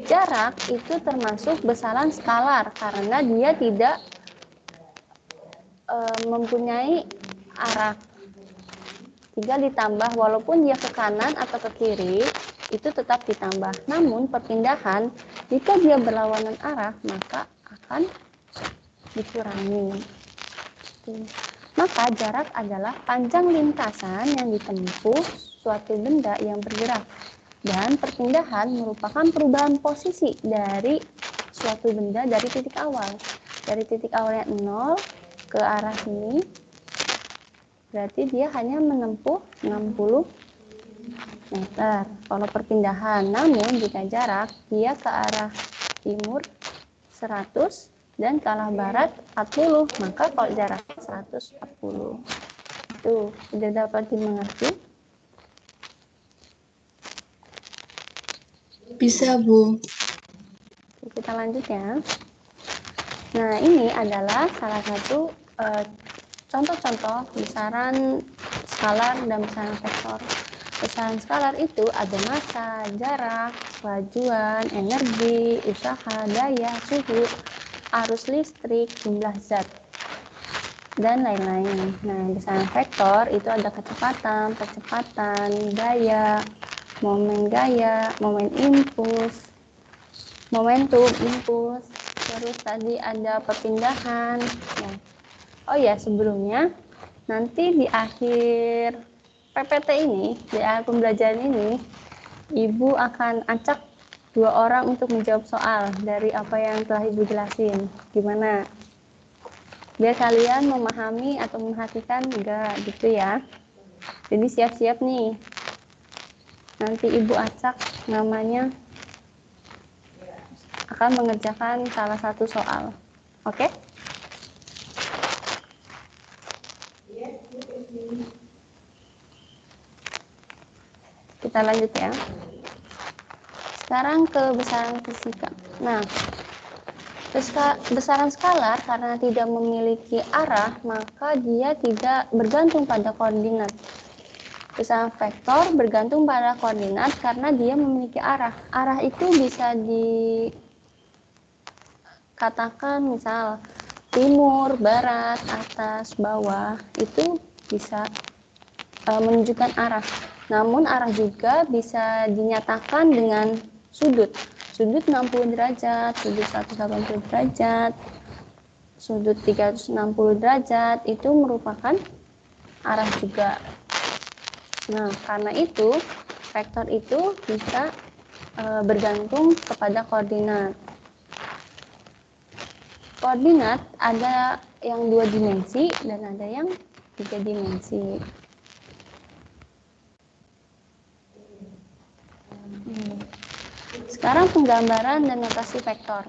Jarak itu termasuk besaran skalar karena dia tidak mempunyai arah. Tinggal ditambah, walaupun dia ke kanan atau ke kiri, itu tetap ditambah. Namun perpindahan, jika dia berlawanan arah, maka akan dikurangi. Maka jarak adalah panjang lintasan yang ditempuh suatu benda yang bergerak. Dan perpindahan merupakan perubahan posisi dari suatu benda dari titik awal. Dari titik awalnya 0 ke arah sini, berarti dia hanya menempuh 60 meter. Kalau perpindahan, namun jika jarak, dia ke arah timur 100 dan ke arah barat 40, maka kalau jaraknya 140. Itu sudah dapat dimengerti? Bisa, Bu. Kita lanjut ya. Nah, ini adalah salah satu contoh-contoh besaran skalar dan besaran vektor. Besaran skalar itu ada massa, jarak, kelajuan, energi, usaha, daya, suhu, arus listrik, jumlah zat, dan lain-lain. Nah, besaran vektor itu ada kecepatan, gaya, momen gaya, momentum, impuls, terus tadi ada perpindahan. Nah, oh ya, sebelumnya nanti di akhir PPT ini, di akhir pembelajaran ini, Ibu akan acak 2 orang untuk menjawab soal dari apa yang telah Ibu jelasin. Gimana? Biar kalian memahami atau memperhatikan enggak gitu ya. Jadi siap-siap nih. Nanti Ibu acak namanya akan mengerjakan salah satu soal. Oke? Kita lanjut ya. Sekarang ke besaran fisika. Nah, besaran skalar karena tidak memiliki arah, maka dia tidak bergantung pada koordinat. Besaran vektor bergantung pada koordinat karena dia memiliki arah. Arah itu bisa dikatakan misal timur, barat, atas, bawah, itu bisa menunjukkan arah. Namun arah juga bisa dinyatakan dengan sudut. Sudut 60 derajat, sudut 180 derajat, sudut 360 derajat, itu merupakan arah juga. Nah, karena itu, vektor itu bisa bergantung kepada koordinat. Koordinat ada yang 2 dimensi dan ada yang 3 dimensi. Sekarang penggambaran dan notasi vektor.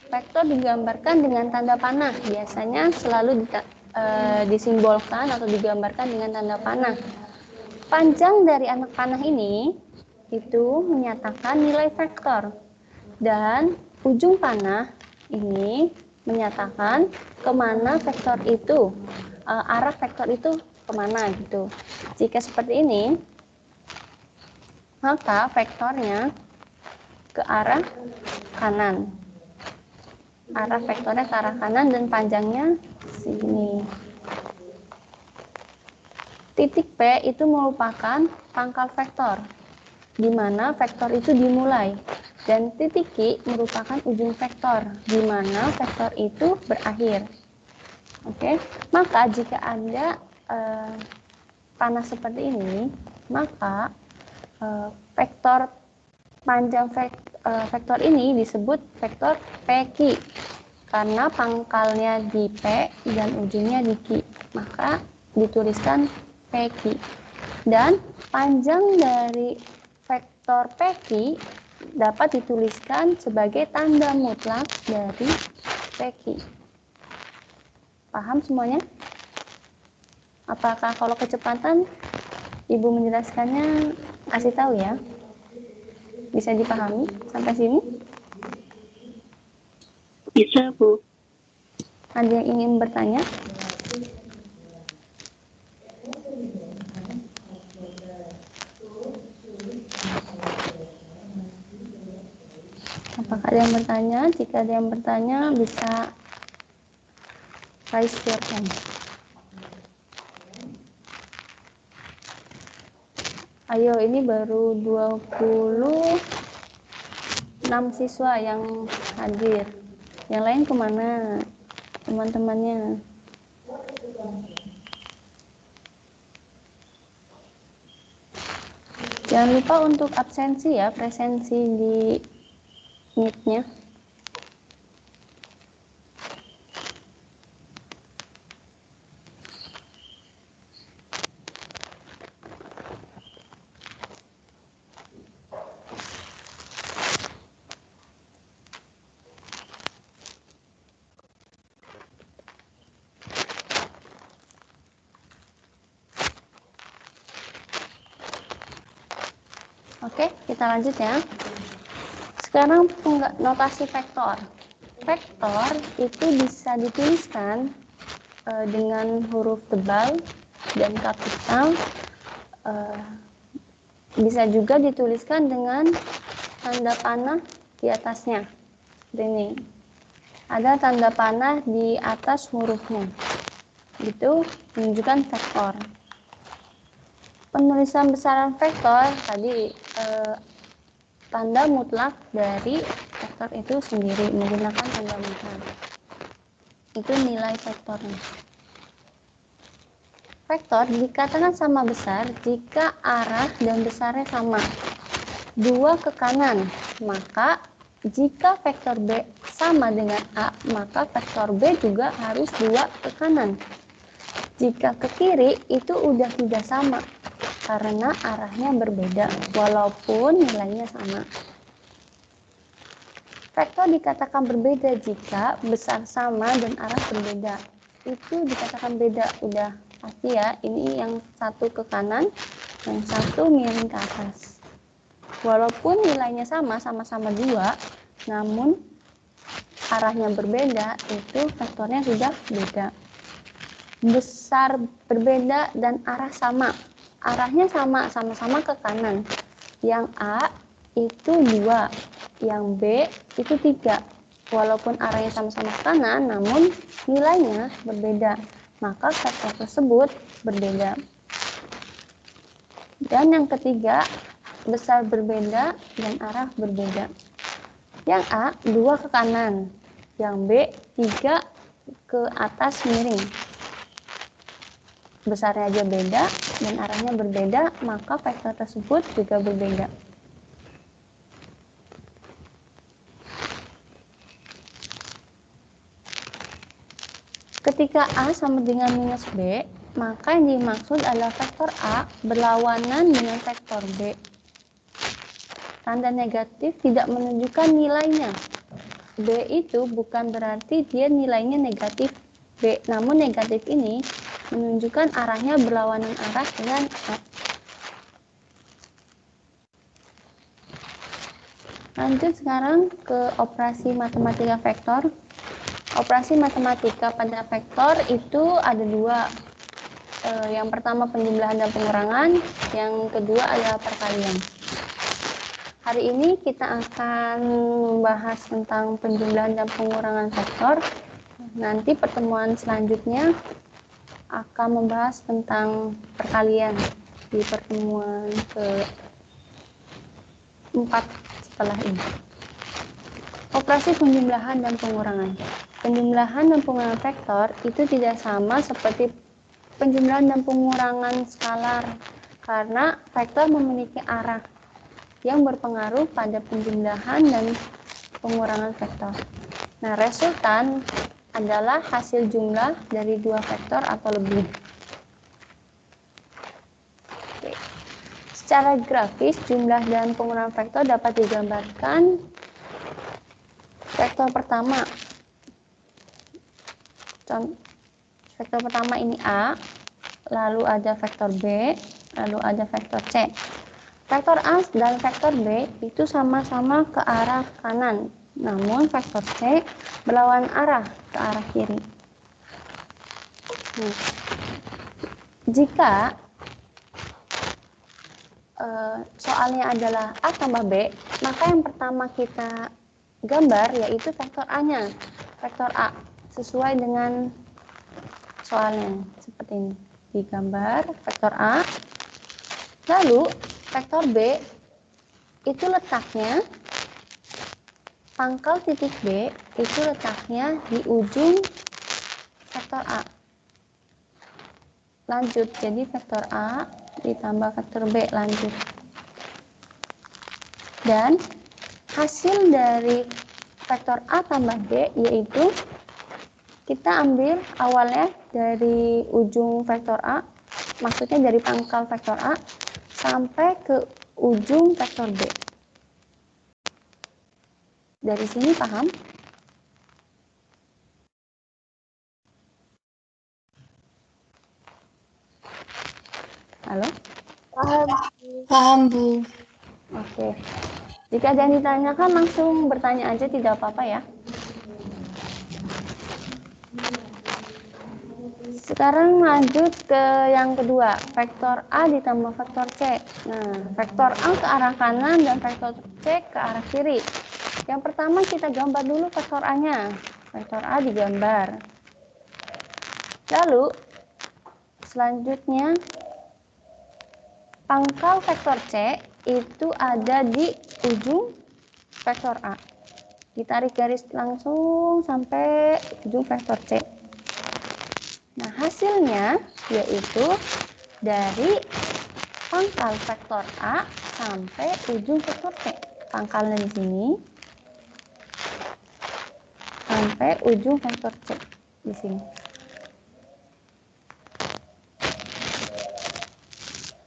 Vektor digambarkan dengan tanda panah. Biasanya selalu disimbolkan atau digambarkan dengan tanda panah. Panjang dari anak panah ini itu menyatakan nilai vektor. Dan ujung panah ini menyatakan kemana vektor itu, arah vektor itu kemana gitu. Jika seperti ini, maka vektornya ke arah kanan. Arah vektornya ke arah kanan dan panjangnya segini. Titik P itu merupakan pangkal vektor, di mana vektor itu dimulai. Dan titik Q merupakan ujung vektor, di mana vektor itu berakhir. Oke, maka jika ada panah seperti ini, maka vektor panjang vektor ini disebut vektor PQ karena pangkalnya di P dan ujungnya di Q, maka dituliskan PQ. Dan panjang dari vektor PQ dapat dituliskan sebagai tanda mutlak dari PQ. Paham semuanya? Apakah kalau kecepatan Ibu menjelaskannya kasih tahu ya? Bisa dipahami sampai sini? Bisa, Bu. Ada yang ingin bertanya? Apakah ada yang bertanya? Jika ada yang bertanya, bisa raise your hand. Ayo, ini baru 26 siswa yang hadir. Yang lain kemana teman-temannya? Jangan lupa untuk absensi ya, presensi di meet-nya. Oke, kita lanjut ya. Sekarang notasi vektor. Vektor itu bisa dituliskan dengan huruf tebal dan kapital. Bisa juga dituliskan dengan tanda panah di atasnya. Ini ada tanda panah di atas hurufnya. Itu menunjukkan vektor. Penulisan besaran vektor tadi tanda mutlak dari vektor itu sendiri menggunakan tanda mutlak. Itu nilai vektornya. Vektor dikatakan sama besar jika arah dan besarnya sama. 2 ke kanan, maka jika vektor B sama dengan A, maka vektor B juga harus 2 ke kanan. Jika ke kiri, itu udah tidak sama, karena arahnya berbeda, walaupun nilainya sama. Vektor dikatakan berbeda jika besar sama dan arah berbeda. Itu dikatakan beda, udah pasti ya, ini yang satu ke kanan, yang satu miring ke atas. Walaupun nilainya sama, sama-sama 2, namun arahnya berbeda, itu vektornya sudah beda. Besar berbeda dan arah sama. Arahnya sama, sama-sama ke kanan. Yang A itu 2, yang B itu 3. Walaupun arahnya sama-sama ke kanan, namun nilainya berbeda. Maka vektor tersebut berbeda. Dan yang ketiga, besar berbeda dan arah berbeda. Yang A 2 ke kanan, yang B 3 ke atas miring. Besarnya aja beda dan arahnya berbeda, maka vektor tersebut juga berbeda. Ketika A sama dengan minus B, maka yang dimaksud adalah vektor A berlawanan dengan vektor B. Tanda negatif tidak menunjukkan nilainya. B itu bukan berarti dia nilainya negatif B, namun negatif ini menunjukkan arahnya berlawanan arah dengan A. Lanjut sekarang ke operasi matematika vektor. Operasi matematika pada vektor itu ada 2. Yang pertama penjumlahan dan pengurangan, yang kedua adalah perkalian. Hari ini kita akan membahas tentang penjumlahan dan pengurangan vektor. Nanti pertemuan selanjutnya akan membahas tentang perkalian di pertemuan ke-4 setelah ini. Operasi penjumlahan dan pengurangan. Penjumlahan dan pengurangan vektor itu tidak sama seperti penjumlahan dan pengurangan skalar, karena vektor memiliki arah yang berpengaruh pada penjumlahan dan pengurangan vektor. Nah, resultan adalah hasil jumlah dari 2 vektor atau lebih. Oke. Secara grafis, jumlah dan pengurangan vektor dapat digambarkan. Vektor pertama, vektor pertama ini A, lalu ada vektor B, lalu ada vektor C. Vektor A dan vektor B itu sama-sama ke arah kanan, namun vektor C berlawanan arah ke arah kiri. Nah, jika soalnya adalah A tambah B, maka yang pertama kita gambar, yaitu vektor A-nya. Vektor A, sesuai dengan soalnya. Seperti ini. Digambar vektor A. Lalu, vektor B, itu letaknya, pangkal titik B, itu letaknya di ujung vektor A. Lanjut, jadi vektor A ditambah vektor B, lanjut. Dan hasil dari vektor A tambah B yaitu kita ambil awalnya dari ujung vektor A, maksudnya dari pangkal vektor A sampai ke ujung vektor B. Dari sini paham? Halo? Paham. Paham, Bu. Oke. Jika ada yang ditanyakan langsung bertanya aja, tidak apa-apa ya. Sekarang lanjut ke yang kedua, vektor A ditambah vektor C. Nah, vektor A ke arah kanan dan vektor C ke arah kiri. Yang pertama kita gambar dulu vektor A-nya. Vektor A digambar. Lalu, selanjutnya, pangkal vektor C itu ada di ujung vektor A. Ditarik garis langsung sampai ujung vektor C. Nah, hasilnya yaitu dari pangkal vektor A sampai ujung vektor C. Pangkalnya di sini sampai ujung vektor C di sini.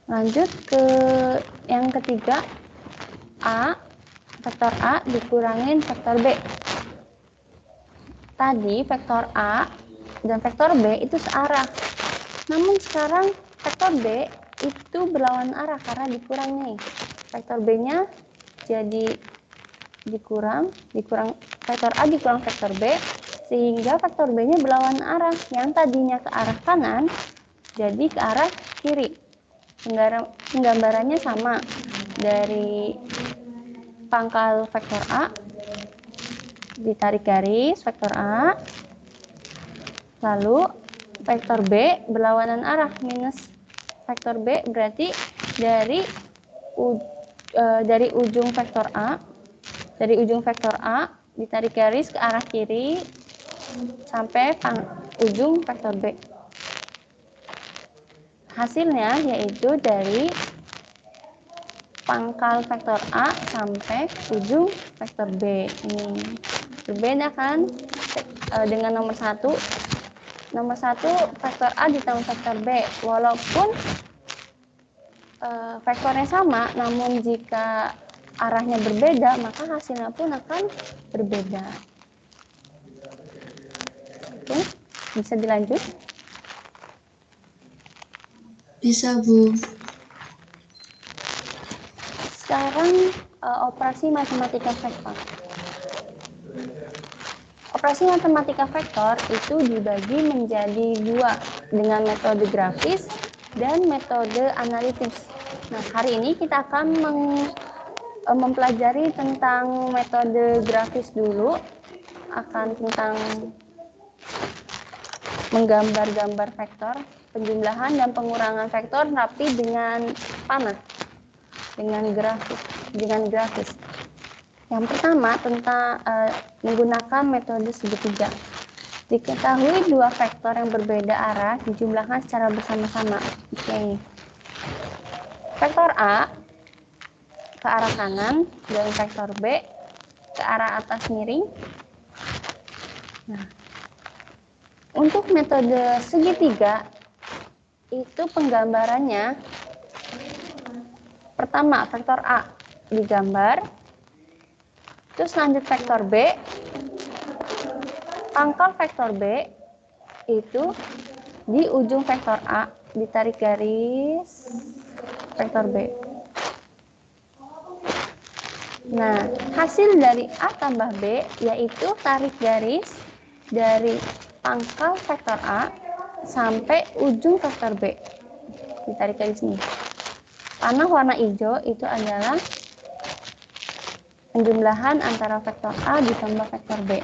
Lanjut ke yang ketiga, vektor A dikurangin vektor B. Tadi vektor A dan vektor B itu searah. Namun sekarang vektor B itu berlawanan arah karena dikurang nih. Vektor B-nya jadi dikurang vektor A dikurang vektor B, sehingga vektor B-nya berlawanan arah. Yang tadinya ke arah kanan jadi ke arah kiri. Penggambarannya sama. Dari pangkal vektor A ditarik garis vektor A, lalu vektor B berlawanan arah minus vektor B, berarti dari ujung vektor A, ditarik garis ke arah kiri sampai ujung vektor B. Hasilnya yaitu dari pangkal vektor A sampai ujung vektor B. Ini berbeda kan dengan nomor 1. Nomor 1 vektor A ditambah vektor B. Walaupun vektornya sama, namun jika arahnya berbeda, maka hasilnya pun akan berbeda. Oke, bisa dilanjut? Bisa, Bu. Sekarang operasi matematika vektor. Operasi matematika vektor itu dibagi menjadi dua, dengan metode grafis dan metode analitis. Nah, hari ini kita akan mempelajari tentang metode grafis dulu, akan tentang menggambar-gambar vektor, penjumlahan dan pengurangan vektor tapi dengan panah, dengan grafis. Yang pertama tentang menggunakan metode segitiga. Diketahui dua vektor yang berbeda arah dijumlahkan secara bersama-sama. Oke. Vektor A ke arah kanan dan vektor B ke arah atas miring. Nah, untuk metode segitiga itu penggambarannya pertama vektor A digambar, terus lanjut vektor B, pangkal vektor B itu di ujung vektor A, ditarik garis vektor B. Nah, hasil dari A tambah B yaitu tarik garis dari pangkal vektor A sampai ujung vektor B. Ditarik garis ini. Panah warna hijau itu adalah penjumlahan antara vektor A ditambah vektor B.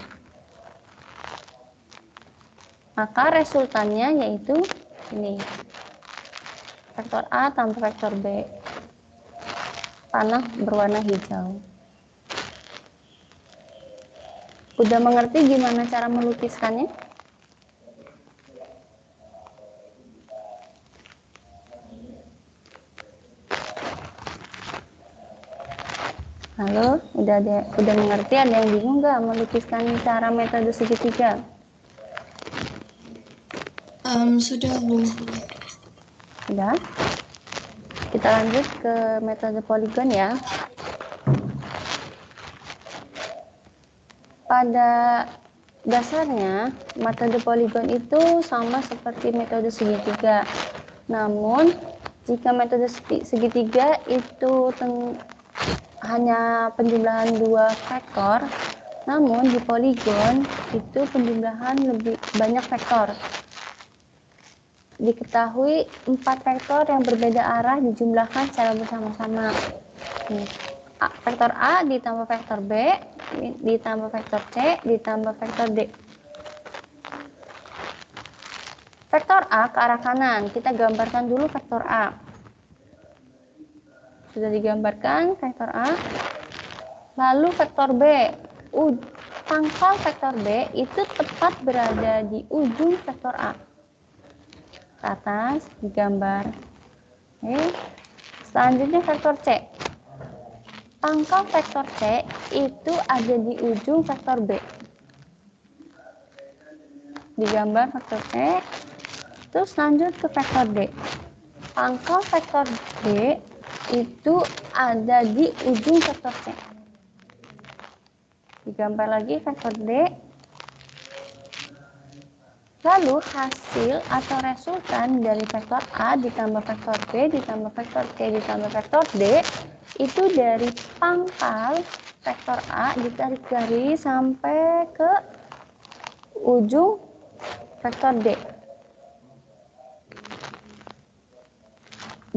Maka resultannya yaitu ini. Vektor A tambah vektor B. Panah berwarna hijau. Udah mengerti gimana cara melukiskannya? Halo, udah mengerti? Ada yang bingung nggak melukiskan cara metode segitiga? Sudah, Bu. Sudah? Kita lanjut ke metode poligon ya. Pada dasarnya, metode poligon itu sama seperti metode segitiga. Namun, jika metode segitiga itu hanya penjumlahan dua vektor, namun di poligon itu penjumlahan lebih banyak vektor. Diketahui 4 vektor yang berbeda arah dijumlahkan secara bersama-sama. Vektor A ditambah vektor B ditambah vektor C ditambah vektor D. Vektor A ke arah kanan, kita gambarkan dulu vektor A. Sudah digambarkan vektor A. Lalu vektor B, pangkal vektor B itu tepat berada di ujung vektor A. Ke atas digambar. Oke. Selanjutnya vektor C. Pangkal vektor C itu ada di ujung vektor B. Digambar vektor C. Terus lanjut ke vektor D. Pangkal vektor D itu ada di ujung vektor C. Digambar lagi vektor D. Lalu hasil atau resultan dari vektor A ditambah vektor B ditambah vektor C ditambah vektor D itu dari pangkal vektor A ditarik garis sampai ke ujung vektor D.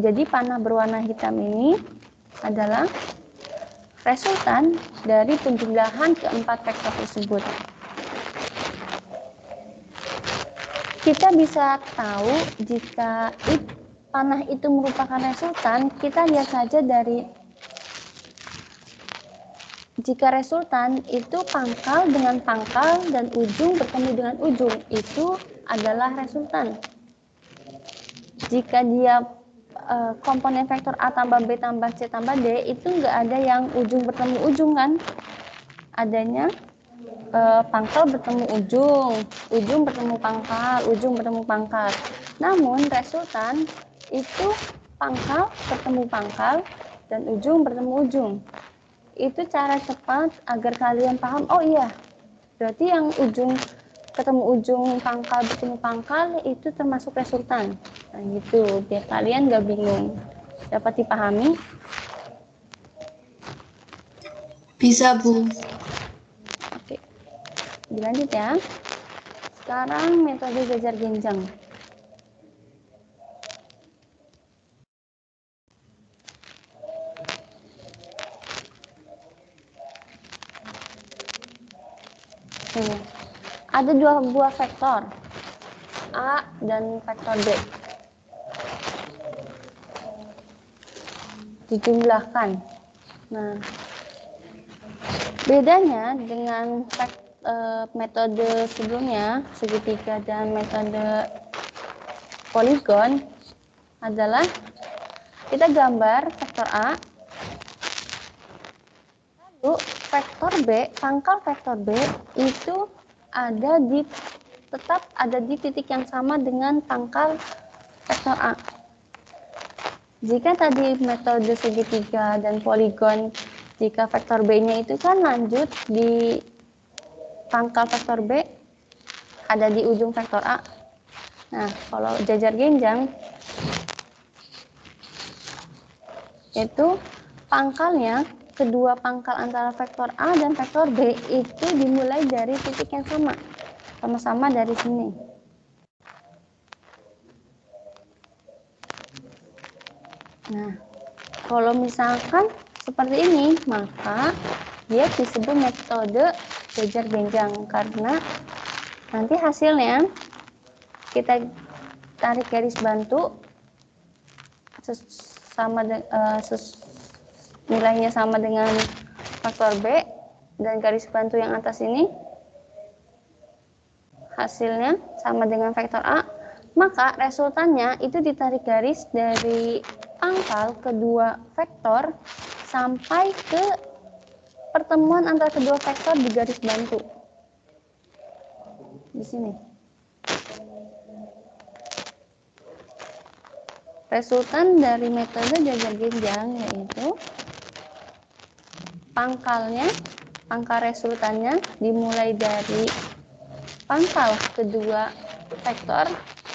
Jadi panah berwarna hitam ini adalah resultan dari penjumlahan keempat vektor tersebut. Kita bisa tahu jika panah itu merupakan resultan, kita lihat saja dari jika resultan itu pangkal dengan pangkal dan ujung bertemu dengan ujung, itu adalah resultan. Jika dia komponen vektor A tambah B tambah C tambah D, itu nggak ada yang ujung bertemu ujung kan? Adanya pangkal bertemu ujung bertemu pangkal, ujung bertemu pangkal. Namun resultan itu pangkal bertemu pangkal dan ujung bertemu ujung. Itu cara cepat agar kalian paham, oh iya, berarti yang ujung ketemu ujung pangkal bertemu pangkal itu termasuk resultan. Nah gitu, biar kalian nggak bingung. Dapat dipahami? Bisa, Bu. Oke. Dilanjut ya. Sekarang metode jajar genjang. Ada dua buah vektor, A dan vektor B. Dijumlahkan. Nah, bedanya dengan metode sebelumnya, segitiga dan metode poligon adalah kita gambar vektor A, lalu vektor B, pangkal vektor B itu tetap ada di titik yang sama dengan pangkal vektor A. Jika tadi metode segitiga dan poligon, jika vektor B-nya itu kan lanjut di pangkal vektor B, ada di ujung vektor A. Nah, kalau jajar genjang, itu pangkalnya, kedua pangkal antara vektor A dan vektor B itu dimulai dari titik yang sama. Sama-sama dari sini. Nah, kalau misalkan seperti ini, maka Dia disebut metode jajar genjang karena nanti hasilnya kita tarik garis bantu nilainya sama dengan faktor B, dan garis bantu yang atas ini hasilnya sama dengan vektor A, maka resultannya itu ditarik garis dari pangkal kedua vektor sampai ke pertemuan antara kedua vektor di garis bantu. Di sini. Resultan dari metode jajar genjang yaitu pangkal resultannya dimulai dari pangkal kedua vektor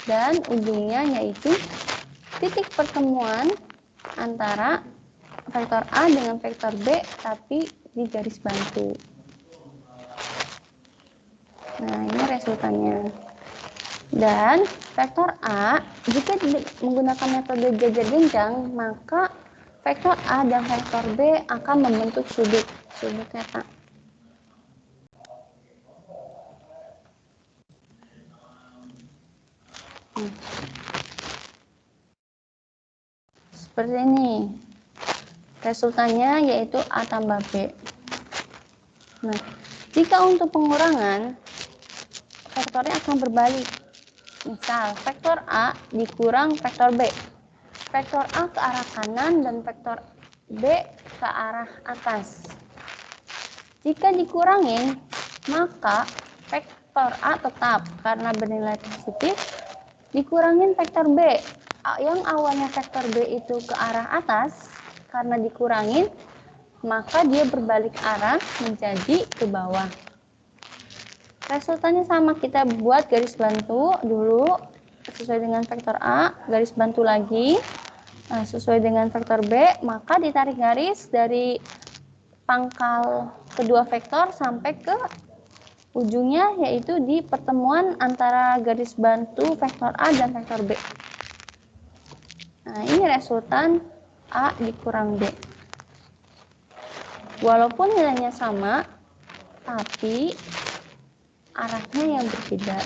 dan ujungnya yaitu titik pertemuan antara vektor A dengan vektor B tapi di garis bantu. Nah, ini resultannya. Dan vektor A, jika menggunakan metode jajar genjang, maka vektor A dan vektor B akan membentuk sudut theta. Seperti ini. Resultannya yaitu A tambah B. Nah, jika untuk pengurangan, vektornya akan berbalik. Misal, vektor A dikurang vektor B. Vektor A ke arah kanan dan vektor B ke arah atas. Jika dikurangin, maka vektor A tetap karena bernilai positif. Dikurangin vektor B. Yang awalnya vektor B itu ke arah atas, karena dikurangin, maka dia berbalik arah menjadi ke bawah. Resultannya sama, kita buat garis bantu dulu sesuai dengan vektor A, garis bantu lagi sesuai dengan vektor B, maka ditarik garis dari pangkal kedua vektor sampai ke ujungnya yaitu di pertemuan antara garis bantu vektor A dan vektor B. Nah, ini resultan A dikurang B. Walaupun nilainya sama, tapi arahnya yang berbeda.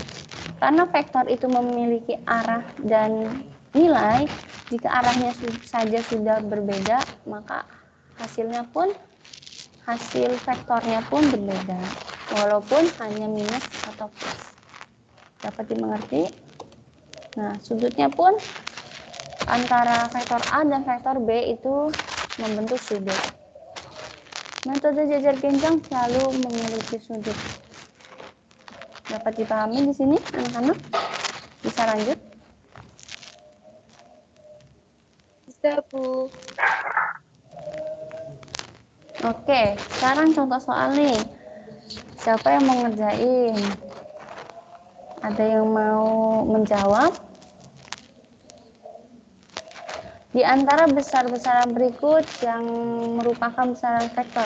Karena vektor itu memiliki arah dan nilai, jika arahnya saja sudah berbeda, maka hasil vektornya pun berbeda. Walaupun hanya minus atau plus. Dapat dimengerti? Nah, sudutnya pun antara vektor A dan vektor B itu membentuk sudut. Metode jajar genjang selalu memiliki sudut. Dapat dipahami di sini, anak-anak? Bisa lanjut? Bisa, Bu. Oke, sekarang contoh soal nih. Siapa yang mau ngerjain? Ada yang mau menjawab? Di antara besar-besaran berikut yang merupakan besaran vektor.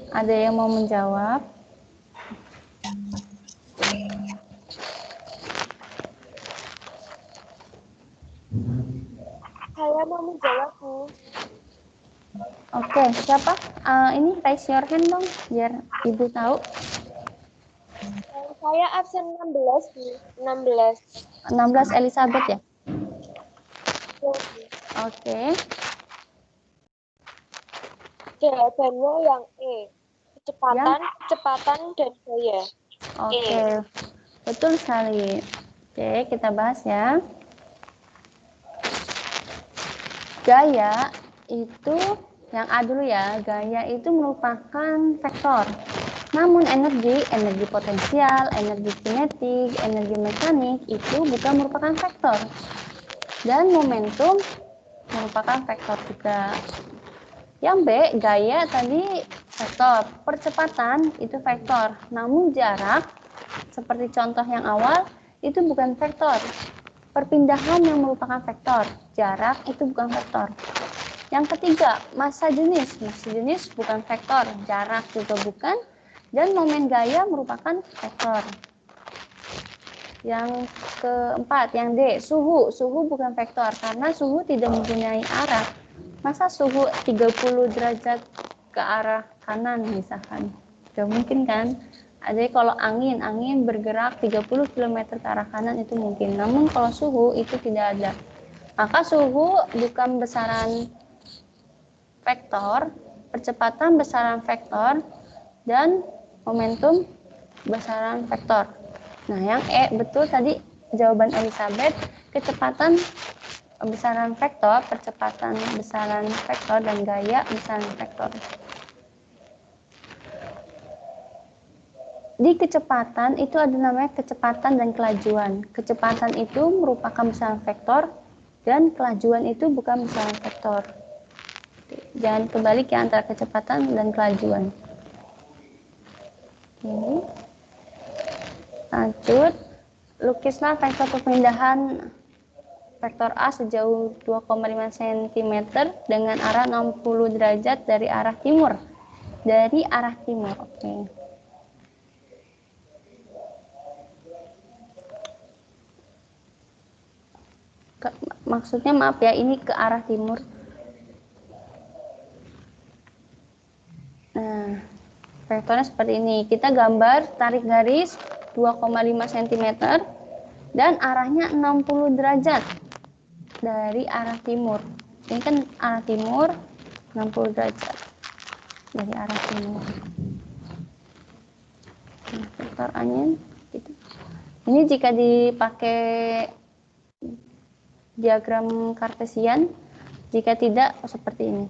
Ada yang mau menjawab? Saya mau menjawab, Bu. Oke, siapa? Ini raise your hand dong, biar Ibu tahu. Saya absen 16, Bu. 16. 16 Elizabeth ya? Bu. Oke. Jawabannya yang E. Kecepatan dan gaya. Oke, betul sekali. Oke, kita bahas ya. Gaya itu, yang A dulu ya, gaya itu merupakan vektor. Namun energi potensial, energi kinetik, energi mekanik itu bukan merupakan vektor. Dan momentum merupakan vektor juga. Yang B, gaya tadi vektor. Percepatan itu vektor. Namun jarak, seperti contoh yang awal, itu bukan vektor. Perpindahan yang merupakan vektor. Jarak itu bukan vektor. Yang ketiga, massa jenis. Massa jenis bukan vektor. Jarak juga bukan. Dan momen gaya merupakan vektor. Yang keempat, yang D, suhu. Suhu bukan vektor karena suhu tidak mempunyai arah. Masa suhu 30 derajat ke arah kanan misalkan? Tidak mungkin kan? Jadi kalau angin bergerak 30 km ke arah kanan itu mungkin. Namun kalau suhu itu tidak ada. Maka suhu bukan besaran vektor, percepatan besaran vektor, dan momentum besaran vektor. Nah, yang E betul tadi jawaban Elizabeth, kecepatan besaran vektor, percepatan besaran vektor, dan gaya besaran vektor. Di kecepatan itu ada namanya kecepatan dan kelajuan. Kecepatan itu merupakan besaran vektor dan kelajuan itu bukan besaran vektor. Jangan kebalik ya antara kecepatan dan kelajuan. Oke. Lanjut, lukislah vektor perpindahan vektor A sejauh 2,5 cm dengan arah 60 derajat dari arah timur. Dari arah timur, oke. Maksudnya maaf ya, ini ke arah timur. Nah, vektornya seperti ini. Kita gambar, tarik garis 2,5 cm dan arahnya 60 derajat dari arah timur. Ini kan arah timur, 60 derajat dari arah timur. Nah, vektor A-nya gitu. Ini jika dipakai diagram kartesian, jika tidak seperti ini.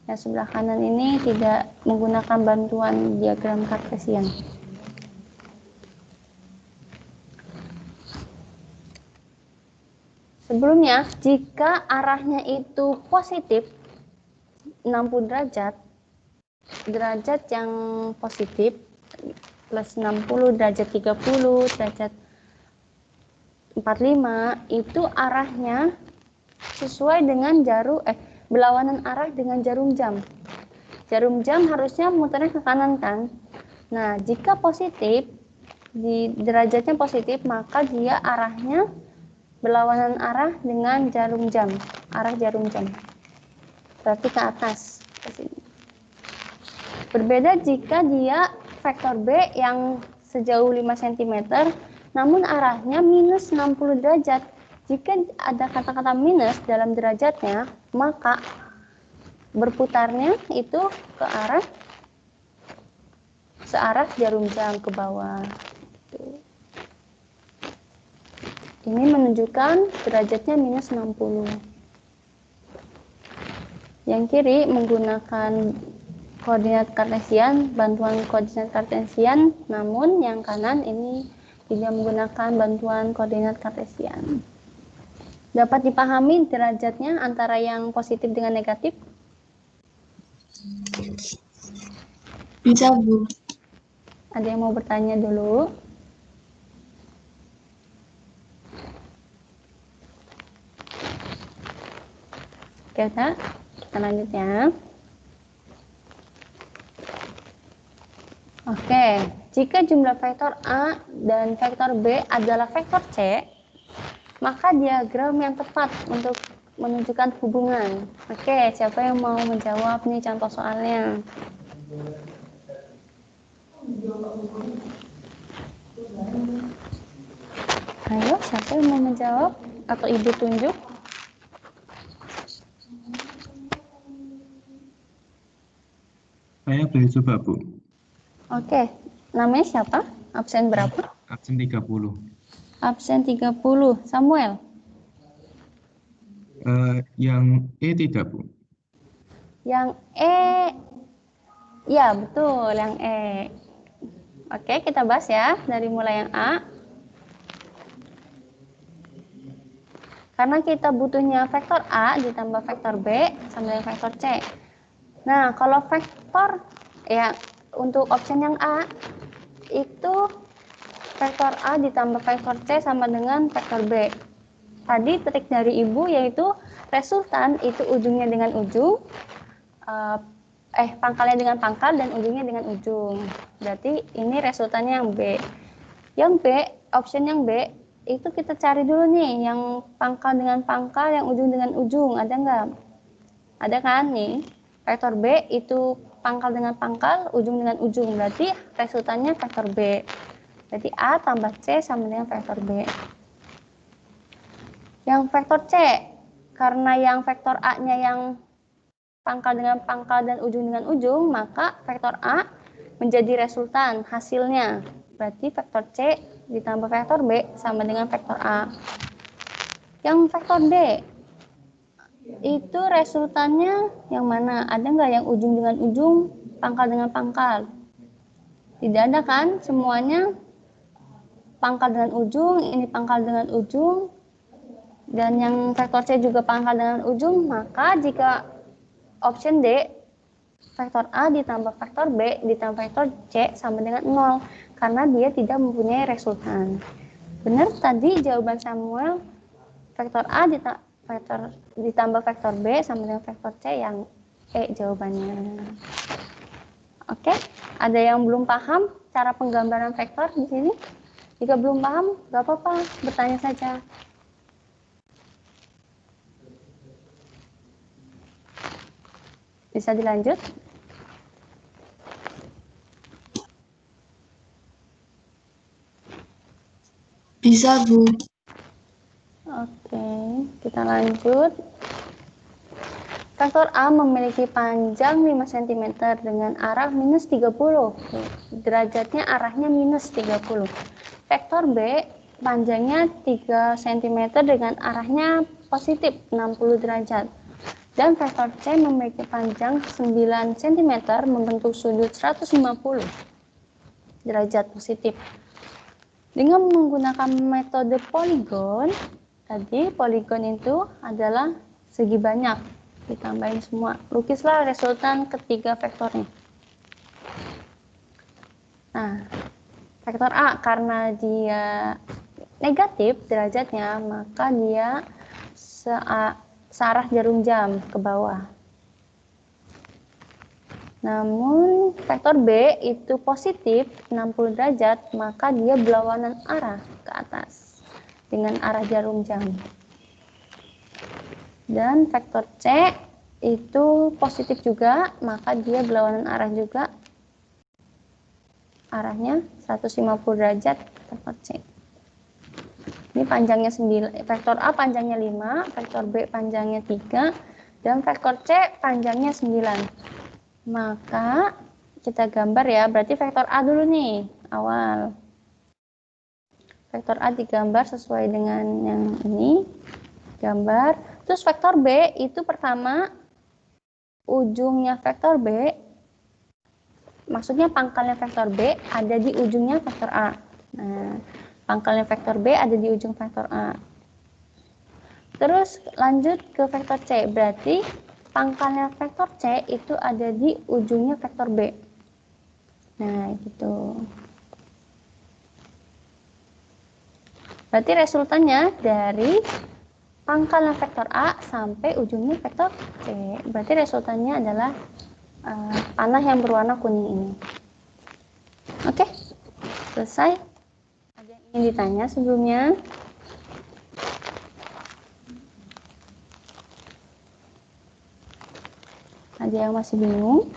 Yang sebelah kanan ini tidak menggunakan bantuan diagram kartesian. Sebelumnya, jika arahnya itu positif 60 derajat, derajat yang positif plus 60, derajat 30, derajat 45, itu arahnya sesuai dengan berlawanan arah dengan jarum jam. Jarum jam harusnya muternya ke kanan kan? Nah, jika positif, di derajatnya positif, maka dia arahnya berlawanan arah dengan jarum jam, arah jarum jam. Berarti ke atas, ke sini. Berbeda jika dia vektor B yang sejauh 5 cm, namun arahnya minus 60 derajat. Jika ada kata-kata minus dalam derajatnya, maka berputarnya itu ke arah searah jarum jam ke bawah. Ini menunjukkan derajatnya minus 60. Yang kiri menggunakan koordinat kartesian, bantuan koordinat kartesian, namun yang kanan ini tidak menggunakan bantuan koordinat kartesian. Dapat dipahami derajatnya antara yang positif dengan negatif? Bisa, Bu. Ada yang mau bertanya dulu? Oke, kita lanjut ya. Oke, jika jumlah vektor A dan vektor B adalah vektor C, maka diagram yang tepat untuk menunjukkan hubungan. Oke, siapa yang mau menjawab nih contoh soalnya? Ayo, siapa yang mau menjawab? Atau ibu tunjuk? Saya boleh coba, Bu. Oke, namanya siapa? Absen berapa? Absen 30. Absen 30. Samuel? Yang E tidak, Bu. Yang E, ya betul, yang E. Oke, kita bahas ya, dari mulai yang A. Karena kita butuhnya vektor A ditambah vektor B sama dengan vektor C. Nah, kalau vektor, ya untuk option yang A, itu vektor A ditambah vektor C sama dengan vektor B. Tadi trik dari Ibu yaitu resultan itu ujungnya dengan ujung, pangkalnya dengan pangkal dan ujungnya dengan ujung. Berarti ini resultannya yang B. Yang B, option yang B, itu kita cari dulu nih, yang pangkal dengan pangkal, yang ujung dengan ujung, ada nggak? Ada kan nih, vektor B itu pangkal dengan pangkal, ujung dengan ujung, berarti resultannya vektor B. Berarti A tambah C sama dengan vektor B. Yang vektor C, karena yang vektor A-nya yang pangkal dengan pangkal dan ujung dengan ujung, maka vektor A menjadi resultan hasilnya. Berarti vektor C ditambah vektor B sama dengan vektor A. Yang vektor D, itu resultannya yang mana? Ada nggak yang ujung dengan ujung, pangkal dengan pangkal? Tidak ada kan? Semuanya pangkal dengan ujung, ini pangkal dengan ujung, dan yang vektor C juga pangkal dengan ujung, maka jika option D, vektor A ditambah vektor B ditambah vektor C sama dengan 0, karena dia tidak mempunyai resultan. Benar tadi jawaban Samuel, vektor A ditambah vektor B sama dengan vektor C, yang E jawabannya. Oke, ada yang belum paham cara penggambaran vektor di sini? Jika belum paham, nggak apa-apa, bertanya saja. Bisa dilanjut? Bisa, Bu. Oke, kita lanjut. Vektor A memiliki panjang 5 cm dengan arah minus 30. Derajatnya arahnya minus 30. Vektor B panjangnya 3 cm dengan arahnya positif 60 derajat. Dan vektor C memiliki panjang 9 cm membentuk sudut 150 derajat positif. Dengan menggunakan metode poligon, tadi poligon itu adalah segi banyak, ditambahin semua. Lukislah resultan ketiga vektornya. Nah, vektor A karena dia negatif derajatnya, maka dia searah jarum jam ke bawah. Namun vektor B itu positif 60 derajat, maka dia berlawanan arah ke atas dengan arah jarum jam. Dan vektor C itu positif juga, maka dia berlawanan arah juga, arahnya 150 derajat vektor C. Ini panjangnya 9, vektor A panjangnya 5, vektor B panjangnya 3, dan vektor C panjangnya 9. Maka kita gambar ya, berarti vektor A dulu nih, awal. Vektor A digambar sesuai dengan yang ini, gambar. Terus vektor B itu pertama, ujungnya vektor B, maksudnya pangkalnya vektor B ada di ujungnya vektor A. Nah, pangkalnya vektor B ada di ujung vektor A. Terus lanjut ke vektor C, berarti pangkalnya vektor C itu ada di ujungnya vektor B. Nah, gitu. Berarti resultannya dari pangkalnya vektor A sampai ujungnya vektor C. Berarti resultannya adalah panah yang berwarna kuning ini. Oke, selesai. Ada yang ingin ditanya sebelumnya? Ada yang masih bingung?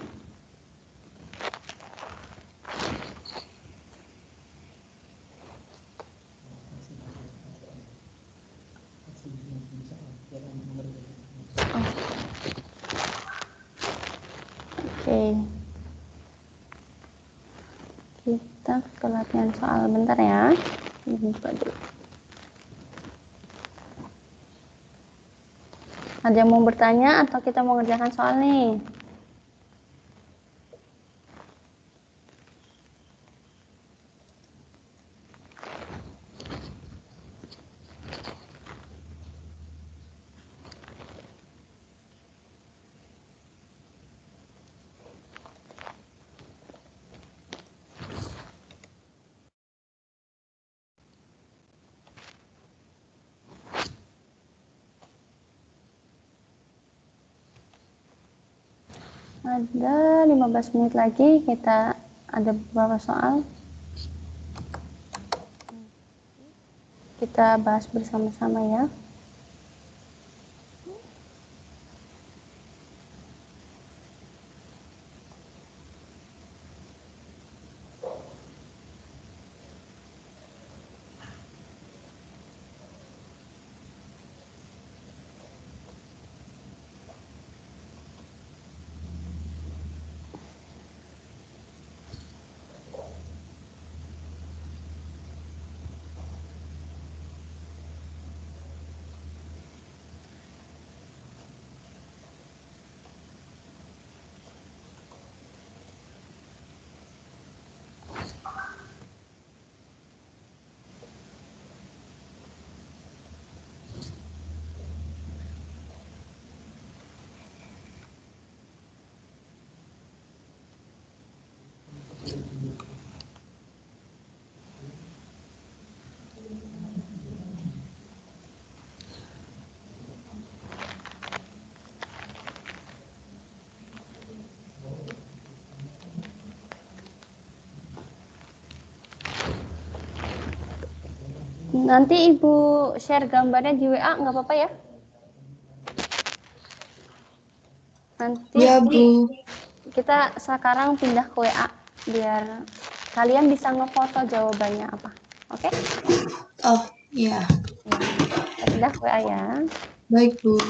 Oke. Kita ke latihan soal bentar ya. Buka dulu. Ada yang mau bertanya atau kita mau ngerjakan soal nih? Ada 15 menit lagi, kita ada beberapa soal. Kita bahas bersama-sama ya. Nanti Ibu share gambarnya di WA, nggak apa-apa ya? Nanti Ya, Bu. kita sekarang pindah ke WA, biar kalian bisa ngefoto jawabannya apa. Oke? Oh, ya. Kita pindah ke WA ya. Baik, Bu.